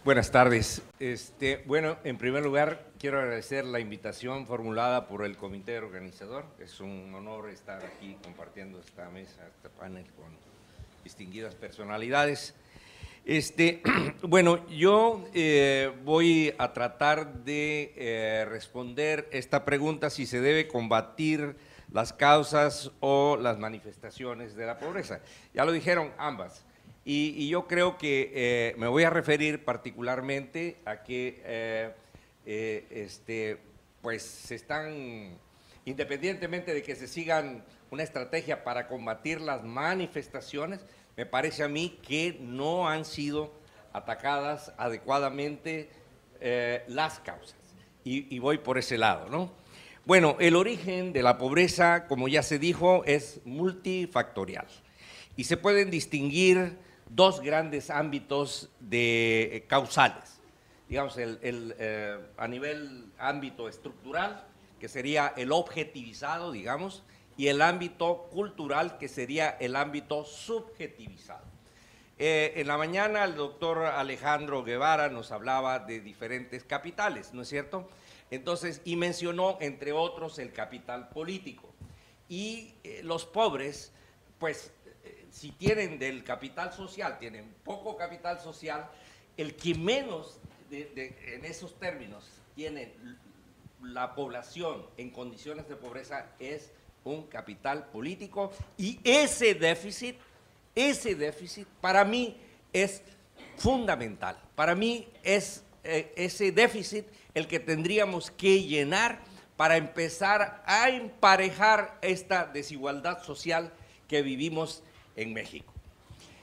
Buenas tardes. Bueno, en primer lugar, quiero agradecer la invitación formulada por el comité organizador. Es un honor estar aquí compartiendo esta mesa, este panel con distinguidas personalidades. Bueno, yo voy a tratar de responder esta pregunta: si se debe combatir las causas o las manifestaciones de la pobreza. Ya lo dijeron ambas. Y yo creo que me voy a referir particularmente a que pues se están, independientemente de que se sigan una estrategia para combatir las manifestaciones, me parece a mí que no han sido atacadas adecuadamente las causas. Y voy por ese lado, ¿no? Bueno, el origen de la pobreza, como ya se dijo, es multifactorial. Y se pueden distinguir dos grandes ámbitos de causales. Digamos, a nivel ámbito estructural, que sería el objetivizado, digamos, y el ámbito cultural, que sería el ámbito subjetivizado. En la mañana el doctor Alejandro Guevara nos hablaba de diferentes capitales, ¿no es cierto? Entonces, y mencionó, entre otros, el capital político. Y los pobres, pues, si tienen del capital social, tienen poco capital social, el que menos, en esos términos, tiene la población en condiciones de pobreza es un capital político, y ese déficit para mí es fundamental. Para mí es ese déficit el que tendríamos que llenar para empezar a emparejar esta desigualdad social que vivimos en México.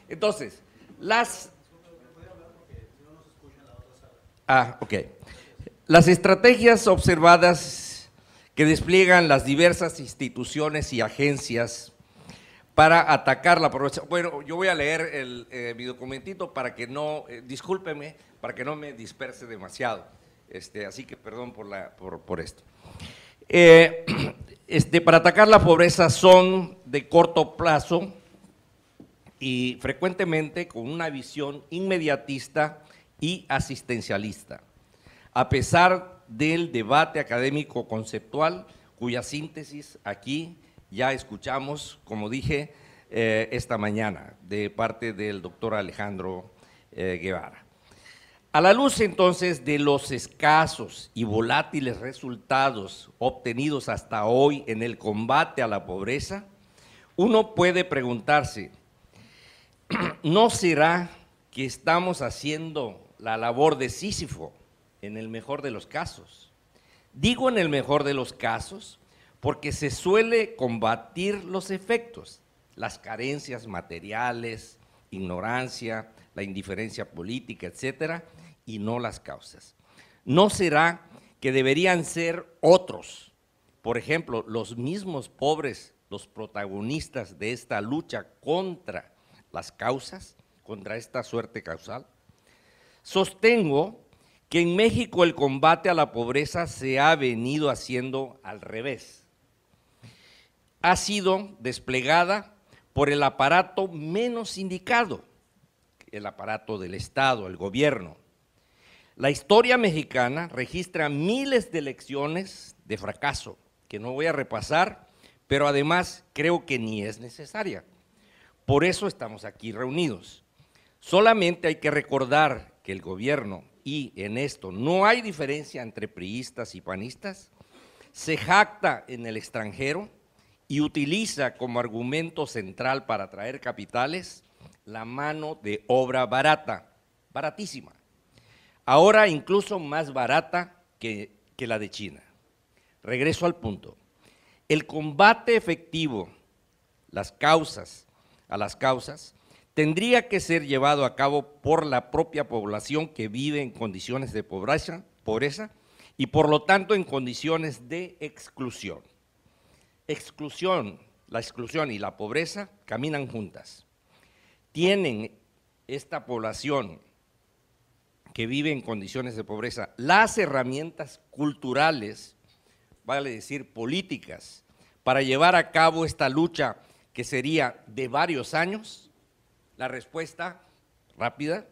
Entonces, las estrategias observadas que despliegan las diversas instituciones y agencias para atacar la pobreza. Bueno, yo voy a leer mi documentito para que no, discúlpeme, para que no me disperse demasiado. Así que perdón por esto. Para atacar la pobreza son de corto plazo y frecuentemente con una visión inmediatista y asistencialista, a pesar del debate académico conceptual, cuya síntesis aquí ya escuchamos, como dije, esta mañana, de parte del doctor Alejandro Guevara. A la luz entonces de los escasos y volátiles resultados obtenidos hasta hoy en el combate a la pobreza, uno puede preguntarse, ¿no será que estamos haciendo la labor de Sísifo en el mejor de los casos? Digo en el mejor de los casos porque se suele combatir los efectos, las carencias materiales, ignorancia, la indiferencia política, etcétera, y no las causas. ¿No será que deberían ser otros, por ejemplo, los mismos pobres, los protagonistas de esta lucha contra las causas, contra esta suerte causal? Sostengo que en México el combate a la pobreza se ha venido haciendo al revés. Ha sido desplegada por el aparato menos indicado, el aparato del Estado, el gobierno. La historia mexicana registra miles de lecciones de fracaso, que no voy a repasar, pero además creo que ni es necesaria. Por eso estamos aquí reunidos. Solamente hay que recordar que el gobierno, y en esto no hay diferencia entre priistas y panistas, se jacta en el extranjero y utiliza como argumento central para atraer capitales la mano de obra barata, baratísima, ahora incluso más barata que la de China. Regreso al punto. El combate efectivo a las causas tendría que ser llevado a cabo por la propia población que vive en condiciones de pobreza y por lo tanto en condiciones de exclusión. La exclusión y la pobreza caminan juntas. Tienen esta población que vive en condiciones de pobreza las herramientas culturales, vale decir políticas, para llevar a cabo esta lucha que sería de varios años. La respuesta rápida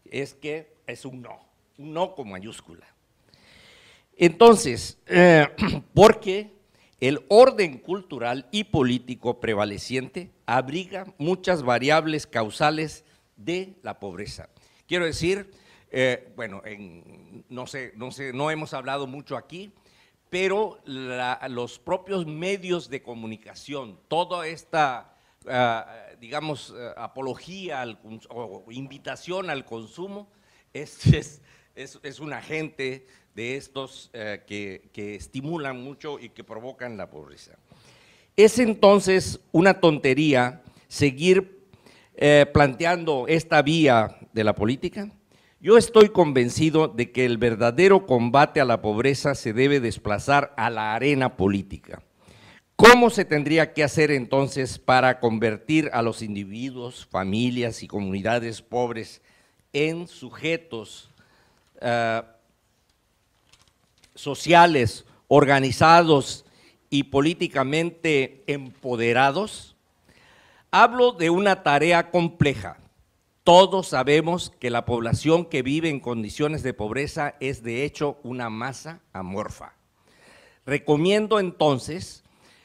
es que es un no con mayúscula. Entonces, porque el orden cultural y político prevaleciente abriga muchas variables causales de la pobreza. Quiero decir, bueno, no hemos hablado mucho aquí, pero los propios medios de comunicación, toda esta, digamos, apología o invitación al consumo, es un agente de estos que estimulan mucho y que provocan la pobreza. Es entonces una tontería seguir planteando esta vía de la política. Yo estoy convencido de que el verdadero combate a la pobreza se debe desplazar a la arena política. ¿Cómo se tendría que hacer entonces para convertir a los individuos, familias y comunidades pobres en sujetos sociales, organizados y políticamente empoderados? Hablo de una tarea compleja. Todos sabemos que la población que vive en condiciones de pobreza es de hecho una masa amorfa. Recomiendo entonces,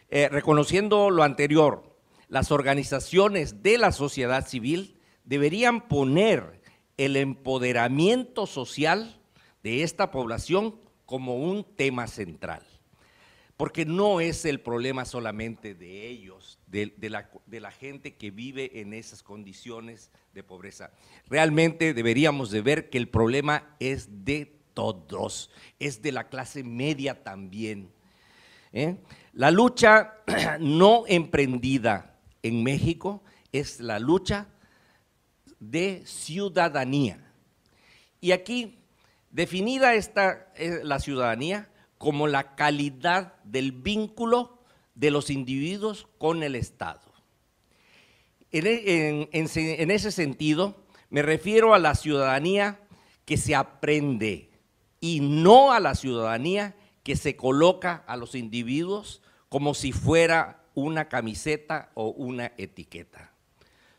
reconociendo lo anterior, las organizaciones de la sociedad civil deberían poner el empoderamiento social de esta población como un tema central, porque no es el problema solamente de ellos, de la gente que vive en esas condiciones de pobreza. Realmente deberíamos de ver que el problema es de todos, es de la clase media también. La lucha no emprendida en México es la lucha de ciudadanía. Y aquí, definida la ciudadanía como la calidad del vínculo de los individuos con el Estado. En ese sentido, me refiero a la ciudadanía que se aprende y no a la ciudadanía que se coloca a los individuos como si fuera una camiseta o una etiqueta.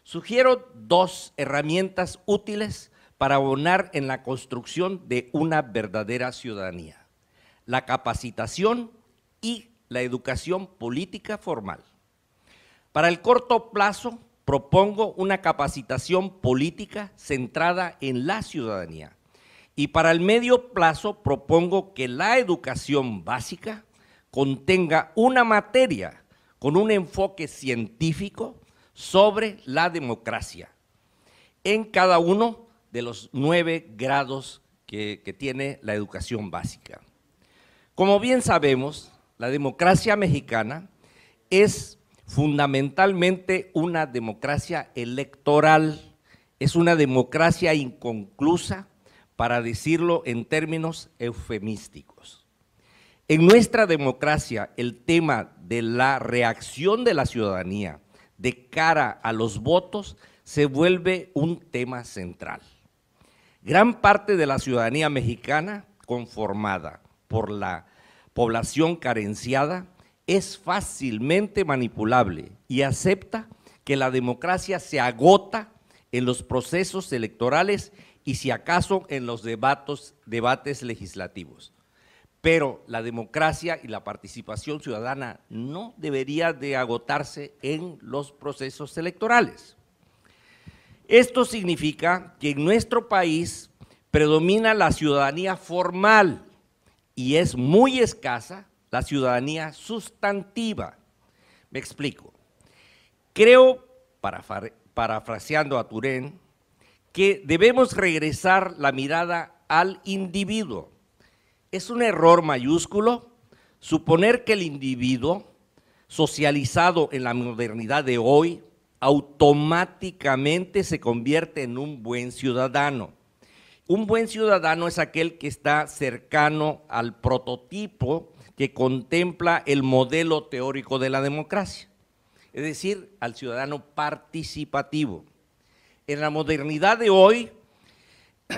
Sugiero dos herramientas útiles para abonar en la construcción de una verdadera ciudadanía: la capacitación y la educación política formal. Para el corto plazo, propongo una capacitación política centrada en la ciudadanía. Y para el medio plazo, propongo que la educación básica contenga una materia con un enfoque científico sobre la democracia en cada uno de los 9 grados que tiene la educación básica. Como bien sabemos, la democracia mexicana es fundamentalmente una democracia electoral, es una democracia inconclusa, para decirlo en términos eufemísticos. En nuestra democracia, el tema de la reacción de la ciudadanía de cara a los votos se vuelve un tema central. Gran parte de la ciudadanía mexicana, conformada por la población carenciada, es fácilmente manipulable y acepta que la democracia se agota en los procesos electorales y si acaso en los debates legislativos. Pero la democracia y la participación ciudadana no debería de agotarse en los procesos electorales. Esto significa que en nuestro país predomina la ciudadanía formal y es muy escasa la ciudadanía sustantiva. Me explico. Creo, parafraseando a Turén, que debemos regresar la mirada al individuo. Es un error mayúsculo suponer que el individuo, socializado en la modernidad de hoy, automáticamente se convierte en un buen ciudadano. Un buen ciudadano es aquel que está cercano al prototipo que contempla el modelo teórico de la democracia, es decir, al ciudadano participativo. En la modernidad de hoy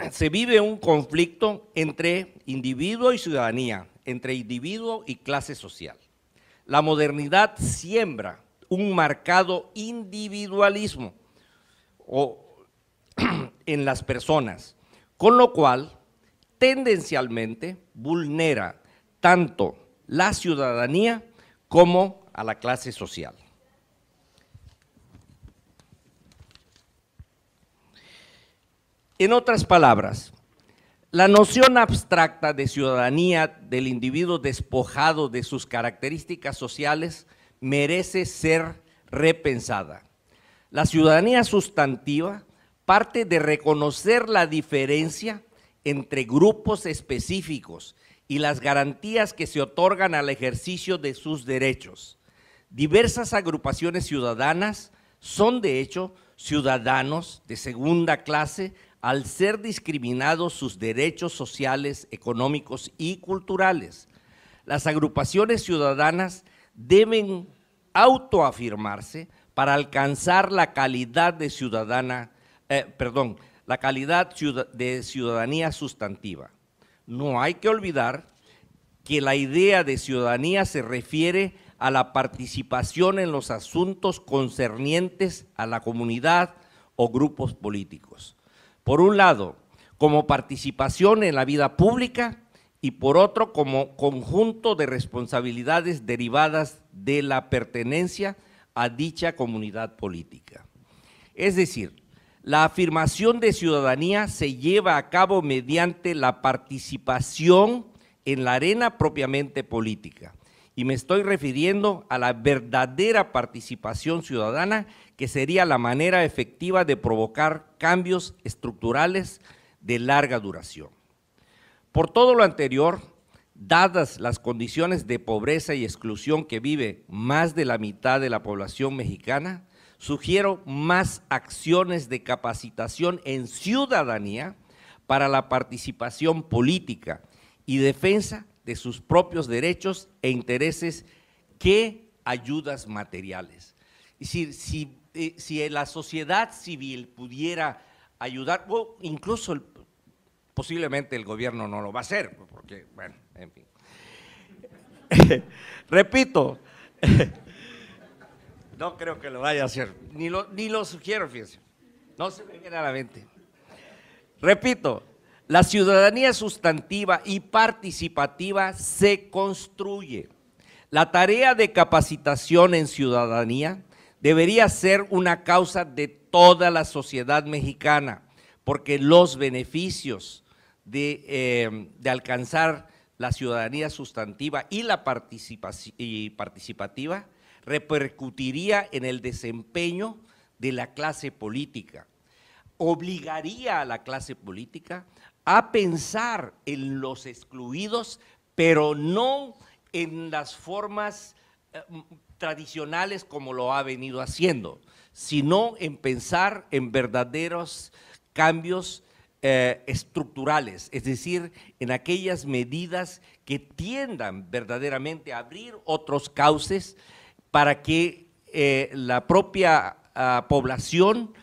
se vive un conflicto entre individuo y ciudadanía, entre individuo y clase social. La modernidad siembra un marcado individualismo en las personas, con lo cual tendencialmente vulnera tanto la ciudadanía como a la clase social. En otras palabras, la noción abstracta de ciudadanía del individuo despojado de sus características sociales merece ser repensada. La ciudadanía sustantiva parte de reconocer la diferencia entre grupos específicos y las garantías que se otorgan al ejercicio de sus derechos. Diversas agrupaciones ciudadanas son, de hecho, ciudadanos de segunda clase al ser discriminados sus derechos sociales, económicos y culturales. Las agrupaciones ciudadanas deben autoafirmarse para alcanzar la calidad de ciudadanía sustantiva. No hay que olvidar que la idea de ciudadanía se refiere a la participación en los asuntos concernientes a la comunidad o grupos políticos. Por un lado, como participación en la vida pública y por otro, como conjunto de responsabilidades derivadas de la pertenencia a dicha comunidad política. Es decir, la afirmación de ciudadanía se lleva a cabo mediante la participación en la arena propiamente política. Y me estoy refiriendo a la verdadera participación ciudadana, que sería la manera efectiva de provocar cambios estructurales de larga duración. Por todo lo anterior, dadas las condiciones de pobreza y exclusión que vive más de la mitad de la población mexicana, sugiero más acciones de capacitación en ciudadanía para la participación política y defensa de sus propios derechos e intereses que ayudas materiales. Es decir, si la sociedad civil pudiera ayudar, o incluso posiblemente el gobierno no lo va a hacer, porque, bueno, en fin. Repito, no creo que lo vaya a hacer, ni lo sugiero, fíjense, no se me viene a la mente. Repito, la ciudadanía sustantiva y participativa se construye. La tarea de capacitación en ciudadanía debería ser una causa de toda la sociedad mexicana, porque los beneficios de alcanzar la ciudadanía sustantiva y la participativa repercutiría en el desempeño de la clase política, obligaría a la clase política a pensar en los excluidos, pero no en las formas tradicionales como lo ha venido haciendo, sino en pensar en verdaderos cambios estructurales, es decir, en aquellas medidas que tiendan verdaderamente a abrir otros cauces para que la propia población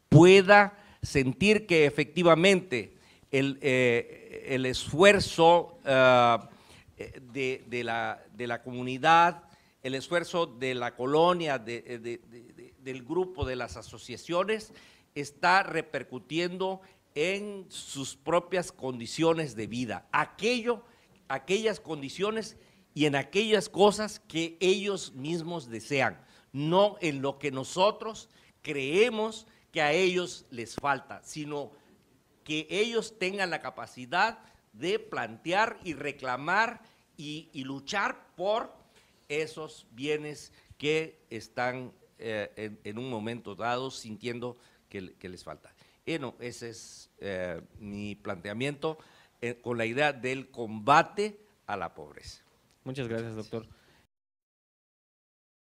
pueda sentir que efectivamente el esfuerzo de la comunidad, el esfuerzo de la colonia, del grupo, de las asociaciones, está repercutiendo en sus propias condiciones de vida, aquellas condiciones y en aquellas cosas que ellos mismos desean, no en lo que nosotros creemos que a ellos les falta, sino que ellos tengan la capacidad de plantear y reclamar y luchar por esos bienes que están en un momento dado sintiendo que les falta. Bueno, ese es mi planteamiento con la idea del combate a la pobreza. Muchas gracias, doctor.